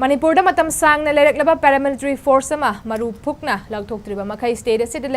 Manipur da matam sangna leiraklaba paramilitary force ama Maru Fuktuna Louthoktriba Makhei state Asida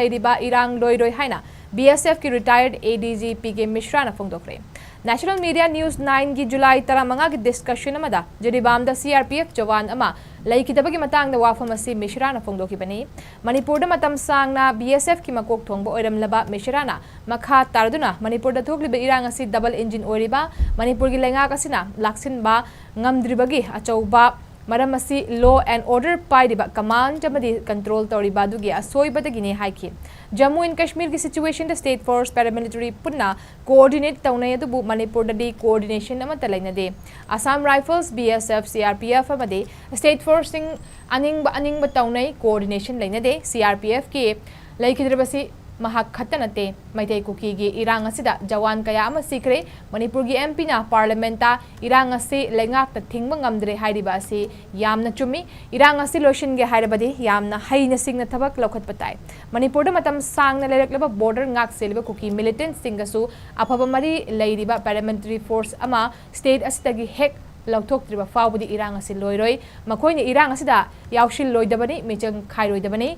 Erang Loiroi haina BSF ki retired ADG PK Mishra na fongdokkhre. National Media News 9 gi July taramanga gi discussion amada Jiribam da CRPF jawan ama laikidabagi matang da wafam asi Mishra na fongdokhibani. Manipur da matam sangna BSF ki makok thongba oiramlaba Mishra na makha tarduna Manipur da thokliba irang asi double engine oriba Manipur gi lenga kasina laksin ba ngamdribagi achauba Maram asi law and order pairiba command jamadi control toriba dugi asoibadagini haiki. Jammu and Kashmir ki situation the state force paramilitary punna coordinate taunay adubu Manipur da coordination amata lainade. Assam Rifles, BSF, CRPF amade state force sing aning ba taunay coordination lainade. CRPF ki laikidrabasi mahak khatanate maitay kuki gi irang asida jawan kaya ama sikre Manipur gi MP na parliamenta irang asi lengak ta thingba ngamdre hairiba asi yamna chumi irang asi lotion ge hairabadi yamna haina singna thabak lokhat patai Manipur da matam sangna leiraklaba border ngak seliba kuki militant singasu aphaba mari leiriba paramilitary force ama state asida gi hek Louthoktriba fawbudi irang asi loiroi makhoi ni irang asida yawshil loidabani michang khairoidabani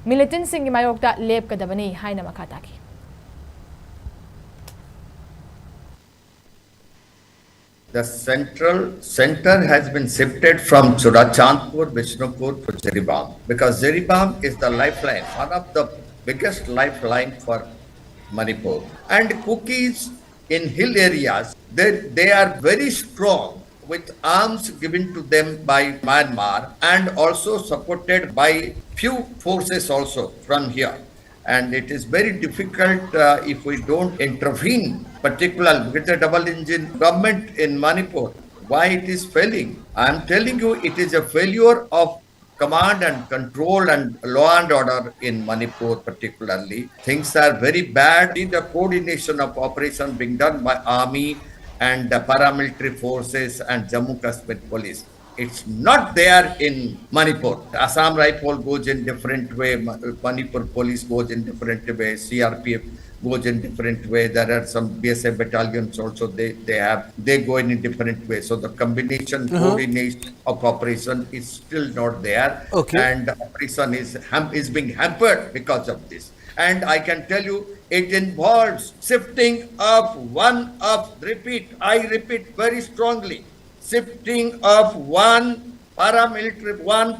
Militant singi mayokta lep kadabani haina makataki. The center has been shifted from Churachandpur, Vishnupur to Jiribam because Jiribam is the lifeline, one of the biggest lifeline for Manipur. And cookies in hill areas, they are very strong with arms given to them by Myanmar and also supported by few forces also from here. And it is very difficult if we don't intervene, particularly with the double engine government in Manipur. Why it is failing? I am telling you, it is a failure of command and control and law and order in Manipur particularly. Things are very bad in the coordination of operation being done by army and the paramilitary forces and Jammu Kashmir police. It's not there in Manipur. Assam Rifle goes in different way, Manipur police goes in different way, CRPF goes in different way. There are some BSF battalions also, they go in different way. So the combination coordination of operation is still not there. Okay. And the operation is being hampered because of this. And I can tell you, it involves shifting of I repeat very strongly, shifting of one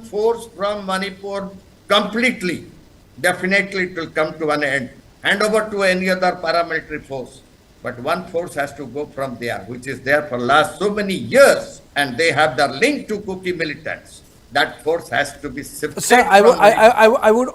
force from Manipur completely. Definitely it will come to an end. Hand over to any other paramilitary force. But one force has to go from there, which is there for last so many years, and they have the link to Kuki militants. That force has to be shifted. Sir, I would